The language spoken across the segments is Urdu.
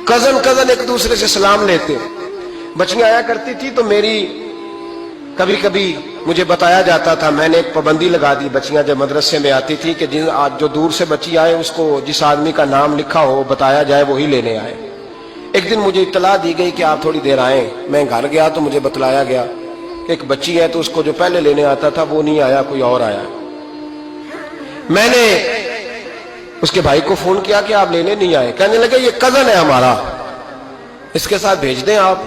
کزن ایک دوسرے سے سلام لیتے. بچیاں آیا کرتی تھی تو میری کبھی کبھی مجھے بتایا جاتا تھا، میں نے ایک پابندی لگا دی، بچیاں جب مدرسے میں آتی تھی کہ جو دور سے بچی آئے اس کو جس آدمی کا نام لکھا ہو بتایا جائے وہی لینے آئے. ایک دن مجھے اطلاع دی گئی کہ آپ تھوڑی دیر آئیں. میں گھر گیا تو مجھے بتلایا گیا کہ ایک بچی ہے تو اس کو جو پہلے لینے آتا تھا وہ نہیں آیا، کوئی اور آیا. میں نے اس کے بھائی کو فون کیا کہ آپ لینے نہیں آئے. کہنے لگے یہ کزن ہے ہمارا، اس کے ساتھ بھیج دیں، آپ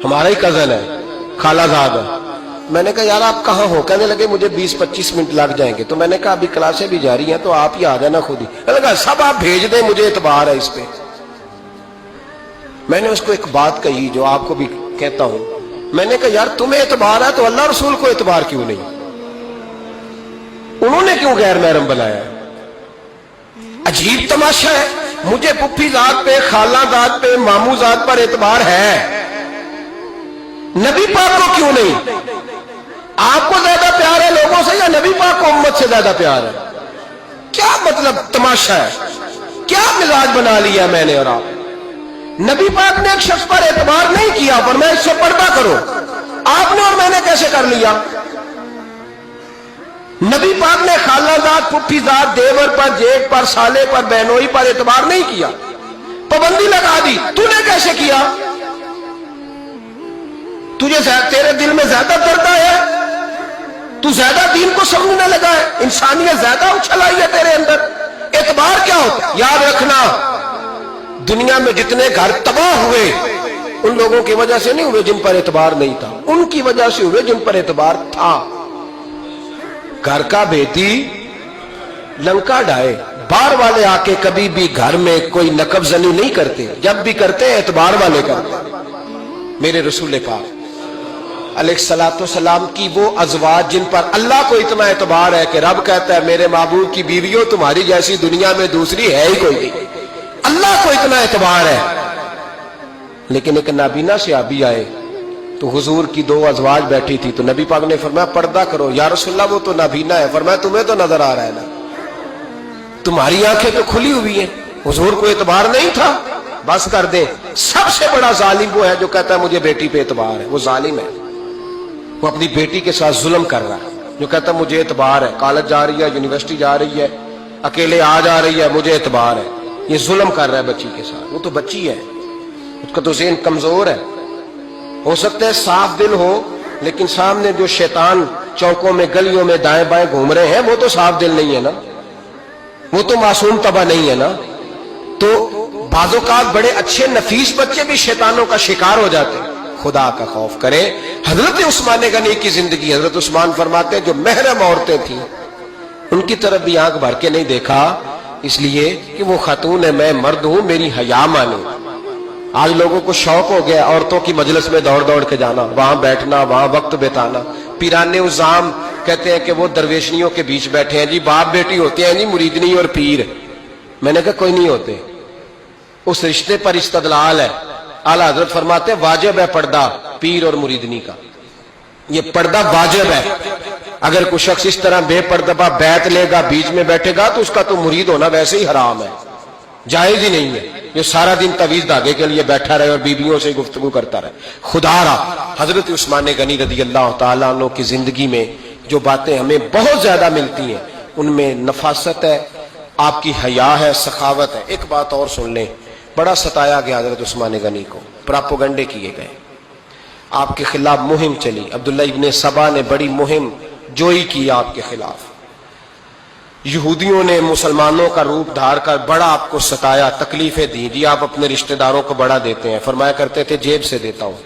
ہمارا ہی کزن ہے، خالہ زاد ہے. میں نے کہا یار آپ کہاں ہو؟ کہنے لگے مجھے 20-25 منٹ لگ جائیں گے. تو میں نے کہا ابھی کلاسیں بھی جاری ہیں تو آپ ہی آ جانا خود ہی. کہنے لگا سب آپ بھیج دیں، مجھے اعتبار ہے اس پہ. میں نے اس کو ایک بات کہی جو آپ کو بھی کہتا ہوں. میں نے کہا یار تمہیں اعتبار ہے تو اللہ رسول کو اعتبار کیوں نہیں؟ انہوں نے کیوں غیر محرم بنایا؟ عجیب تماشا ہے. مجھے پھپھی ذات پہ، خالہ ذات پہ، ماموں ذات پر اعتبار ہے، نبی پاک کو کیوں نہیں؟ آپ کو زیادہ پیار ہے لوگوں سے یا نبی پاک کو امت سے زیادہ پیار ہے؟ کیا مطلب تماشا ہے؟ کیا مزاج بنا لیا میں نے اور آپ؟ نبی پاک نے ایک شخص پر اعتبار نہیں کیا، پر میں اس سے پردہ کرو. آپ نے اور میں نے کیسے کر لیا؟ نبی پاک نے خالہ ذات، پھپھی ذات، دیور پر، جیٹ پر، سالے پر، بہنوئی پر اعتبار نہیں کیا، پابندی لگا دی. تو نے کیسے کیا؟ تیرے دل میں زیادہ درد ہے، تو زیادہ دین کو سمجھنے لگا ہے، انسانیت زیادہ اچھل آئی ہے تیرے اندر. اعتبار کیا ہوتا؟ یاد رکھنا دنیا میں جتنے گھر تباہ ہوئے ان لوگوں کی وجہ سے نہیں ہوئے جن پر اعتبار نہیں تھا، ان کی وجہ سے ہوئے جن پر اعتبار تھا. گھر کا بیٹی لنکا ڈھائے، باہر والے آ کے کبھی بھی گھر میں کوئی نقب زنی نہیں کرتے، جب بھی کرتے اعتبار والے کرتے. میرے رسول پاک علیہ الصلوۃ والسلام کی وہ ازواج جن پر اللہ کو اتنا اعتبار ہے کہ رب کہتا ہے میرے محبوب کی بیویوں تمہاری جیسی دنیا میں دوسری ہے ہی کوئی نہیں. اللہ کو اتنا اعتبار ہے. لیکن ایک نابینا صحابی آئے تو حضور کی 2 ازواج بیٹھی تھی تو نبی پاک نے فرمایا پردہ کرو. یا رسول اللہ وہ تو نابینا ہے. فرمایا تمہیں تو نظر آ رہا ہے نا، تمہاری آنکھیں تو کھلی ہوئی ہیں. حضور کو اعتبار نہیں تھا. بس کر دے. سب سے بڑا ظالم وہ ہے جو کہتا ہے مجھے بیٹی پہ اعتبار ہے. وہ ظالم ہے، وہ اپنی بیٹی کے ساتھ ظلم کر رہا ہے. جو کہتا ہے مجھے اعتبار ہے، کالج جا رہی ہے، یونیورسٹی جا رہی ہے، اکیلے آ جا رہی ہے، مجھے اعتبار ہے. یہ ظلم کر رہا ہے بچی کے ساتھ. وہ تو بچی ہے، اس کا تو ذہن کمزور ہے. ہو سکتا ہے صاف دل ہو لیکن سامنے جو شیطان چوکوں میں گلیوں میں دائیں بائیں گھوم رہے ہیں وہ تو صاف دل نہیں ہے نا، وہ تو معصوم طبع نہیں ہے نا. تو بعض اوقات بڑے اچھے نفیس بچے بھی شیطانوں کا شکار ہو جاتے ہیں. خدا کا خوف کرے. حضرت عثمان غنی کی زندگی، حضرت عثمان فرماتے ہیں جو محرم عورتیں تھیں ان کی طرف بھی آنکھ بھر کے نہیں دیکھا، اس لیے کہ وہ خاتون ہے، میں مرد ہوں، میری حیا مانو. آج لوگوں کو شوق ہو گیا عورتوں کی مجلس میں دوڑ دوڑ کے جانا، وہاں بیٹھنا، وہاں وقت بتانا. پیرانے عظام کہتے ہیں کہ وہ درویشنیوں کے بیچ بیٹھے ہیں جی، باپ بیٹی ہوتے ہیں جی، مریدنی اور پیر. میں نے کہا کوئی نہیں ہوتے. اس رشتے پر استدلال ہے. اعلیٰ حضرت فرماتے ہیں واجب ہے پردہ پیر اور مریدنی کا. یہ پردہ واجب ہے. اگر کوئی شخص اس طرح بے پردہ بیعت لے گا، بیچ میں بیٹھے گا، تو اس کا تو مرید ہونا ویسے ہی حرام ہے، جائز ہی نہیں ہے. یہ سارا دن تویز دھاگے کے لیے بیٹھا رہے اور بیویوں سے گفتگو کرتا رہے. خدا را حضرت عثمان غنی رضی اللہ تعالیٰ عنہ کی زندگی میں جو باتیں ہمیں بہت زیادہ ملتی ہیں ان میں نفاست ہے، آپ کی حیا ہے، سخاوت ہے. ایک بات اور سن لیں، بڑا ستایا گیا حضرت عثمان غنی کو، پراپوگنڈے کیے گئے، آپ کے خلاف مہم چلی. عبداللہ ابن سبا نے بڑی مہم جوئی کی آپ کے خلاف. یہودیوں نے مسلمانوں کا روپ دھار کر بڑا آپ کو ستایا، تکلیفیں دی. جی آپ اپنے رشتہ داروں کو بڑا دیتے ہیں، فرمایا کرتے تھے جیب سے دیتا ہوں،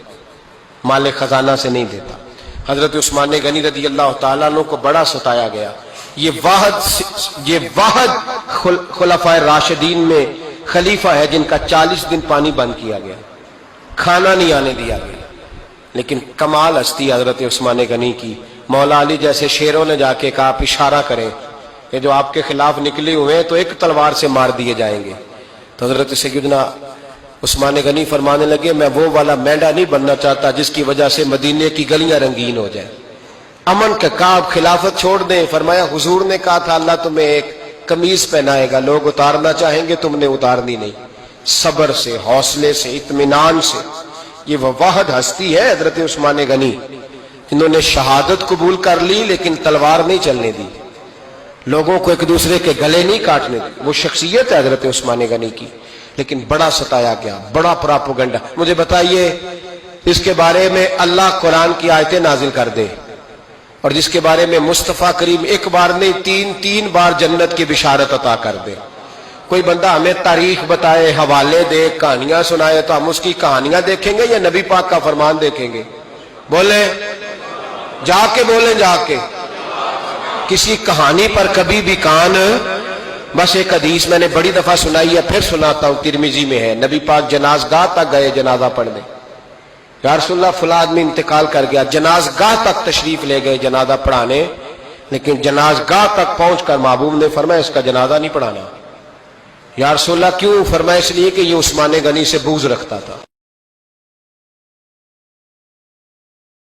مال خزانہ سے نہیں دیتا. حضرت عثمان غنی رضی اللہ تعالیٰ عنہ کو بڑا ستایا گیا. یہ واحد خلفائے راشدین میں خلیفہ ہے جن کا 40 دن پانی بند کیا گیا، کھانا نہیں آنے دیا گیا. لیکن کمال ہستی حضرت عثمان غنی کی. مولا علی جیسے شیروں نے جا کے کہا آپ اشارہ کریں کہ جو آپ کے خلاف نکلے ہوئے ہیں تو ایک تلوار سے مار دیے جائیں گے. تو حضرت سیدنا عثمان غنی فرمانے لگے میں وہ والا مینڈا نہیں بننا چاہتا جس کی وجہ سے مدینے کی گلیاں رنگین ہو جائیں. امن کا کہا آپ خلافت چھوڑ دیں. فرمایا حضور نے کہا تھا اللہ تمہیں ایک قمیض پہنائے گا، لوگ اتارنا چاہیں گے، تم نے اتارنی نہیں. صبر سے، حوصلے سے، اطمینان سے. یہ وہ واحد ہستی ہے حضرت عثمان غنی، انہوں نے شہادت قبول کر لی لیکن تلوار نہیں چلنے دی، لوگوں کو ایک دوسرے کے گلے نہیں کاٹنے دی. وہ شخصیت ہے حضرت عثمان غنی کی، لیکن بڑا ستایا گیا، بڑا پراپوگنڈا. مجھے بتائیے اس کے بارے میں اللہ قرآن کی آیتیں نازل کر دے اور جس کے بارے میں مصطفیٰ کریم ایک بار نہیں تین بار جنت کی بشارت عطا کر دے. کوئی بندہ ہمیں تاریخ بتائے، حوالے دے، کہانیاں سنائے تو ہم اس کی کہانیاں دیکھیں گے یا نبی پاک کا فرمان دیکھیں گے؟ بولیں، جا کے بولیں، جا کے. کسی کہانی پر کبھی بھی کان. بس ایک حدیث میں نے بڑی دفعہ سنائی ہے، پھر سناتا ہوں، ترمذی میں ہے. نبی پاک جنازگاہ تک گئے جنازہ پڑھنے. یا رسول اللہ فلاں آدمی انتقال کر گیا، جنازگاہ تک تشریف لے گئے جنازہ پڑھانے، لیکن جنازگاہ تک پہنچ کر محبوب نے فرمایا اس کا جنازہ نہیں پڑھانا. یا رسول اللہ کیوں؟ فرمایا اس لیے کہ یہ عثمان غنی سے بغض رکھتا تھا.